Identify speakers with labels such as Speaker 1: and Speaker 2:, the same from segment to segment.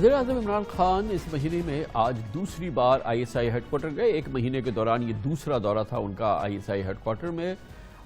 Speaker 1: वज़ीर-ए-आज़म इमरान खान इस महीने में आज दूसरी बार ISI हेडक्वार्टर गए। एक महीने के दौरान ये दूसरा दौरा था उनका ISI हेडक्वार्टर में।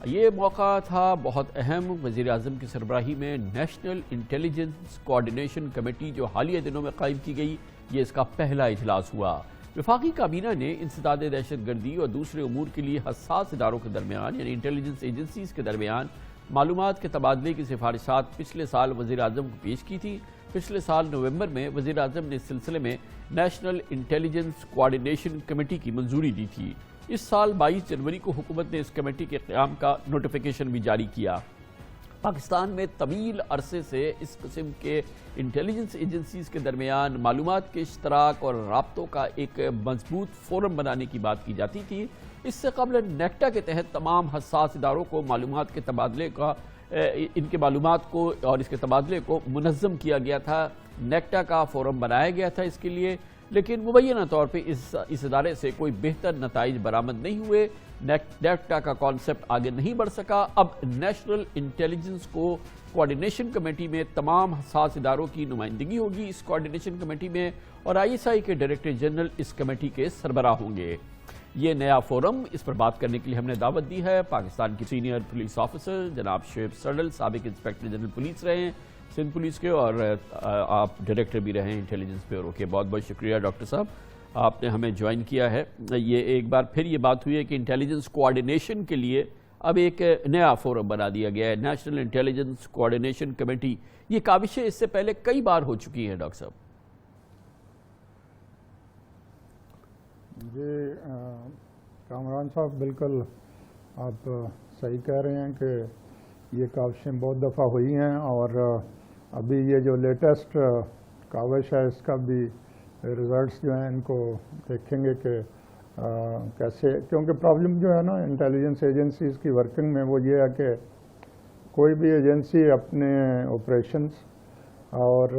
Speaker 1: ये मौका था बहुत अहम। वज़ीर-ए-आज़म की सरबराही में नेशनल इंटेलिजेंस कोऑर्डिनेशन कमेटी जो हालिया दिनों में कायम की गई, ये इसका पहला इजलास हुआ। वफाकी काबीना ने इंसदाद दहशतगर्दी और दूसरे उमूर के लिए हसास इदारों के दरमियान यानी इंटेलिजेंस एजेंसीज के दरमियान मालूमात के तबादले की सिफारिशात पिछले साल वज़ीर-ए-आज़म को पेश की थी। पिछले साल नवंबर में वज़ीर-ए-आज़म ने इस सिलसिले में नेशनल इंटेलिजेंस कोऑर्डिनेशन कमेटी की मंजूरी दी थी। इस साल 22 जनवरी को हुकूमत ने इस कमेटी के क़याम का नोटिफिकेशन भी जारी किया। पाकिस्तान में तवील अरसे से इस किस्म के इंटेलिजेंस एजेंसीज के दरमियान मालूमात के इश्तराक और राब्तों का एक मजबूत फोरम बनाने की बात की जाती थी। इससे कबल नेक्टा के तहत तमाम हसास इदारों को मालूमात के तबादले का इनके मालूमात को और इसके तबादले को मुनज़्ज़म किया गया था। नेक्टा का फोरम बनाया गया था इसके लिए, लेकिन मुबैना तौर पे इस इदारे से कोई बेहतर नताइज बरामद नहीं हुए। नेक्टा का कॉन्सेप्ट आगे नहीं बढ़ सका। अब नेशनल इंटेलिजेंस को कोऑर्डिनेशन कमेटी में तमाम हसास इदारों की नुमाइंदगी होगी इस कोऑर्डिनेशन कमेटी में, और ISI के डायरेक्टर जनरल इस कमेटी के सरबराह होंगे। ये नया फोरम, इस पर बात करने के लिए हमने दावत दी है पाकिस्तान के सीनियर पुलिस ऑफिसर जनाब शुएब सडल, साबिक इंस्पेक्टर जनरल पुलिस रहे हैं सिंध पुलिस के, और आप डायरेक्टर भी रहे हैं इंटेलिजेंस ब्यूरो के। बहुत बहुत शुक्रिया डॉक्टर साहब, आपने हमें ज्वाइन किया है। ये एक बार फिर ये बात हुई है कि इंटेलिजेंस कोऑर्डिनेशन के लिए अब एक नया फोरम बना दिया गया है, नेशनल इंटेलिजेंस कोऑर्डिनेशन कमेटी। ये काविशें इससे पहले कई बार हो चुकी हैं डॉक्टर साहब।
Speaker 2: जी कामरान साहब, बिल्कुल आप सही कह रहे हैं कि ये काविशें बहुत दफ़ा हुई हैं, और अभी ये जो लेटेस्ट काविश है इसका भी रिज़ल्ट्स जो हैं इनको देखेंगे कि कैसे, क्योंकि प्रॉब्लम जो है ना इंटेलिजेंस एजेंसीज़ की वर्किंग में वो ये है कि कोई भी एजेंसी अपने ऑपरेशंस और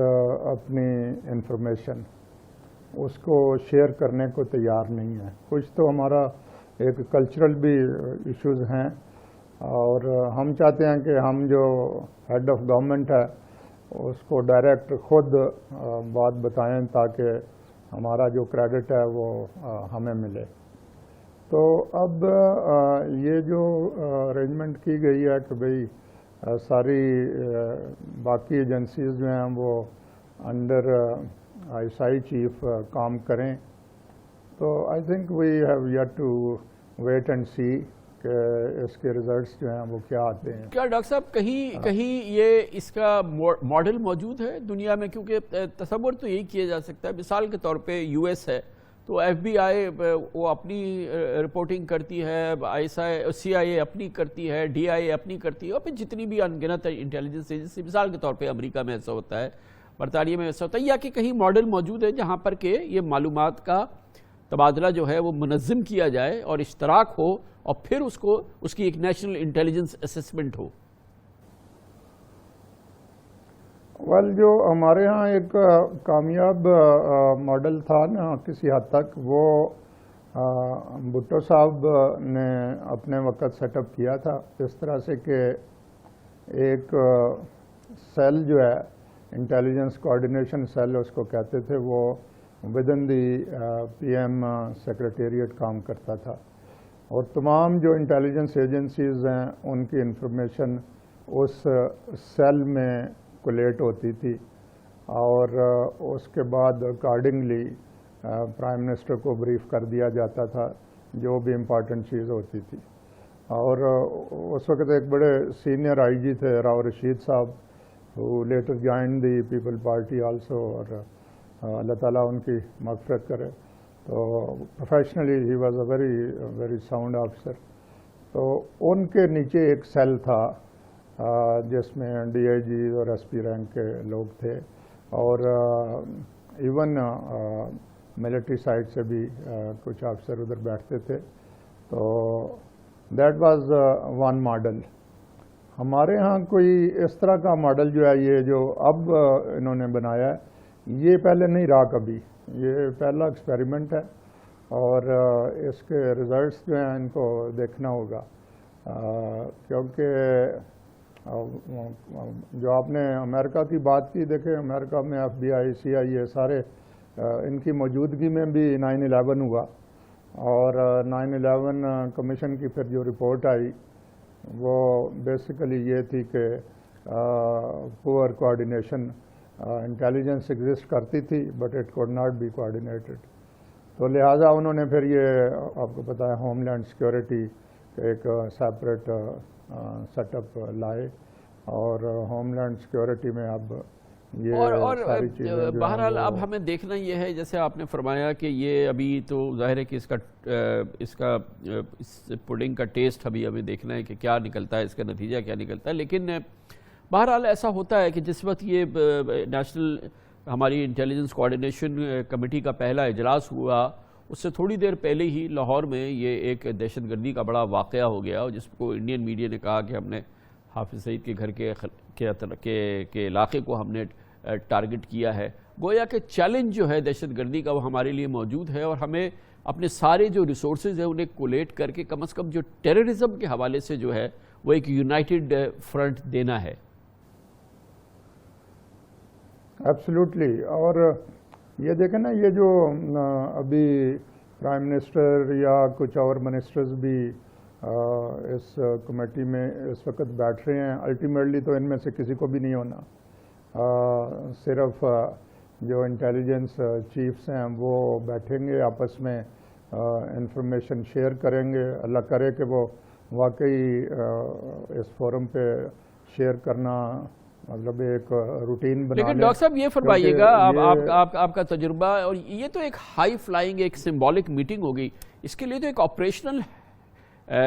Speaker 2: अपनी इंफॉर्मेशन उसको शेयर करने को तैयार नहीं है। कुछ तो हमारा एक कल्चरल भी इश्यूज हैं, और हम चाहते हैं कि हम जो हेड ऑफ गवर्नमेंट है उसको डायरेक्ट खुद बात बताएं ताकि हमारा जो क्रेडिट है वो हमें मिले। तो अब ये जो अरेंजमेंट की गई है कि भाई सारी बाकी एजेंसीज जो हैं वो अंडर ISI चीफ काम करें, तो I think we have yet to wait and see कि इसके रिजल्ट्स जो हैं वो क्या आते हैं।
Speaker 1: क्या डॉक्टर साहब कहीं ये इसका मॉडल मौजूद है दुनिया में? क्योंकि तसव्वुर तो यही किया जा सकता है, मिसाल के तौर पे US है तो FBI वो अपनी रिपोर्टिंग करती है, CIA अपनी करती है, DIA अपनी करती है, और फिर जितनी भी अनगिनत इंटेलिजेंस एजेंसी, मिसाल के तौर पे अमेरिका में ऐसा होता है, बरतानिया में ऐसा होता है, या कि कहीं मॉडल मौजूद है जहाँ पर के ये मालूमात का तबादला जो है वो मुनज़्ज़म किया जाए और इश्तराक हो, और फिर उसकी एक नेशनल इंटेलिजेंस असेसमेंट हो?
Speaker 2: वेल, जो हमारे यहाँ एक कामयाब मॉडल था ना किसी हद तक, वो भुट्टो साहब ने अपने वक्त सेटअप किया था, इस तरह से कि एक सेल जो है इंटेलिजेंस कोऑर्डिनेशन सेल उसको कहते थे, वो with in the PM secretariat काम करता था, और तमाम जो इंटेलिजेंस एजेंसीज हैं उनकी इंफॉर्मेशन उस सेल में कोलेट होती थी, और उसके बाद अकॉर्डिंगली प्राइम मिनिस्टर को ब्रीफ कर दिया जाता था जो भी इम्पॉर्टेंट चीज़ होती थी। और उस वक्त एक बड़े सीनियर IG थे राव रशीद साहब, who later joined the People Party also, और अल्लाह ताला उनकी मग़फ़िरत करे। तो professionally he was a very sound officer. तो उनके नीचे एक सेल था जिसमें DIG और SP रैंक के लोग थे, और इवन मिलिट्री साइड से भी कुछ ऑफिसर उधर बैठते थे। तो दैट वाज वन मॉडल। हमारे यहाँ कोई इस तरह का मॉडल जो है ये जो अब इन्होंने बनाया है, ये पहले नहीं रहा कभी, ये पहला एक्सपेरिमेंट है, और इसके रिजल्ट्स जो हैं इनको देखना होगा, क्योंकि جو آپ نے امریکہ کی بات کی، دیکھیں امریکہ میں FBI CIA سارے ان کی موجودگی میں بھی 9/11 ہوا، اور 9/11 کمیشن کی پھر جو رپورٹ آئی وہ بیسیکلی یہ تھی کہ پور کوآرڈینیشن، انٹیلیجنس ایگزسٹ کرتی تھی but it could not be coordinated, تو لہٰذا انہوں نے پھر یہ آپ کو پتہ ہے ہوم لینڈ سیکورٹی ایک سیپریٹ سیٹ اپ لائے، اور ہوم لینڈ سیکورٹی میں اب یہ
Speaker 1: اور
Speaker 2: ساری چیزیں
Speaker 1: بہرحال اب ہمیں دیکھنا یہ ہے، جیسے آپ نے فرمایا کہ یہ ابھی تو ظاہر ہے کہ اس پڈنگ کا ٹیسٹ ابھی ہمیں دیکھنا ہے کہ کیا نکلتا ہے، اس کا نتیجہ کیا نکلتا ہے، لیکن بہرحال ایسا ہوتا ہے کہ جس وقت یہ نیشنل ہماری انٹیلیجنس کوآرڈینیشن کمیٹی کا پہلا اجلاس ہوا، اس سے تھوڑی دیر پہلے ہی لاہور میں یہ ایک دہشت گردی کا بڑا واقعہ ہو گیا، اور جس کو انڈین میڈیا نے کہا کہ ہم نے حافظ سعید کے گھر کے علاقے کو ہم نے ٹارگٹ کیا ہے۔ گویا کہ چیلنج جو ہے دہشت گردی کا وہ ہمارے لیے موجود ہے، اور ہمیں اپنے سارے جو ریسورسز ہیں انہیں کولیٹ کر کے کم از کم جو ٹیررزم کے حوالے سے جو ہے وہ ایک یونائٹڈ فرنٹ دینا ہے۔
Speaker 2: ایبسلیوٹلی، اور یہ دیکھیں نا، یہ جو ابھی پرائم منسٹر یا کچھ اور منسٹرز بھی اس کمیٹی میں اس وقت بیٹھ رہے ہیں، الٹیمیٹلی تو ان میں سے کسی کو بھی نہیں ہونا، صرف جو انٹیلیجنس چیفز ہیں وہ بیٹھیں گے آپس میں انفارمیشن شیئر کریں گے، اللہ کرے کہ وہ واقعی اس فورم پہ شیئر کرنا مطلب ایک روٹین بنا لیں۔
Speaker 1: لیکن ڈاکٹر صاحب یہ فرمائیے گا، آپ کا تجربہ، اور یہ تو ایک ہائی فلائنگ ایک سمبولک میٹنگ ہو گئی، اس کے لیے تو ایک آپریشنل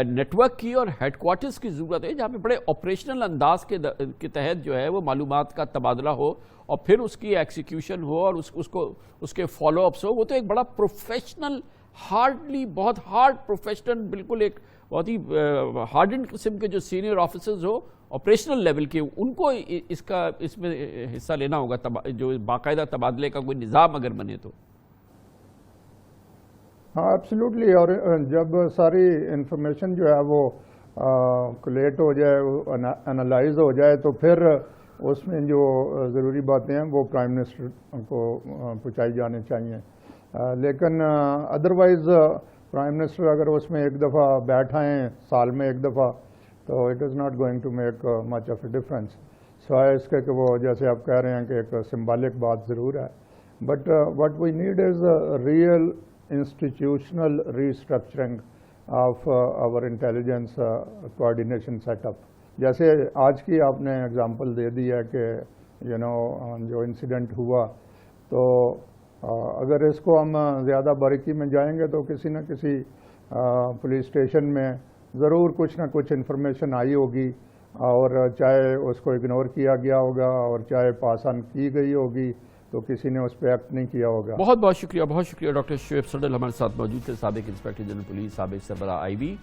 Speaker 1: نیٹ ورک کی اور ہیڈ کوارٹرز کی ضرورت ہے، جہاں پہ بڑے آپریشنل انداز کے تحت جو ہے وہ معلومات کا تبادلہ ہو، اور پھر اس کی ایکسیکیوشن ہو، اور اس کے فالو اپس ہو۔ وہ تو ایک بڑا پروفیشنل، بہت ہارڈ پروفیشنل، بالکل ایک بہت ہی ہارڈنڈ قسم کے جو سینئر آفیسرز ہو آپریشنل لیول کے، ان کو اس میں حصہ لینا ہوگا، جو باقاعدہ تبادلے کا کوئی نظام اگر بنے تو۔
Speaker 2: ہاں ایبسلیوٹلی، اور جب ساری انفارمیشن جو ہے وہ کولیٹ ہو جائے، انالائز ہو جائے، تو پھر اس میں جو ضروری باتیں ہیں وہ پرائم منسٹر کو پہنچائی جانی چاہیے، لیکن ادروائز پرائم منسٹر اگر اس میں ایک دفعہ بیٹھ آئیں سال میں ایک دفعہ، تو it is not going to make much of a difference, سوائے اس کے کہ وہ جیسے آپ کہہ رہے ہیں کہ ایک سمبالک بات ضرور ہے، but what we need is real institutional restructuring of our intelligence coordination setup. جیسے آج کی آپ نے اگزامپل دے دی ہے کہ جو انسیڈنٹ ہوا، تو اگر اس کو ہم زیادہ باریکی میں جائیں گے تو کسی نہ کسی پولیس اسٹیشن میں ضرور کچھ نہ کچھ انفارمیشن آئی ہوگی، اور چاہے اس کو اگنور کیا گیا ہوگا اور چاہے پاس آن کی گئی ہوگی، تو کسی نے اس پہ ایکٹ نہیں کیا ہوگا۔
Speaker 1: بہت شکریہ ڈاکٹر شعیب صڈل ہمارے ساتھ موجود تھے، سابق انسپیکٹر جنرل پولیس، سابق سربراہ IB۔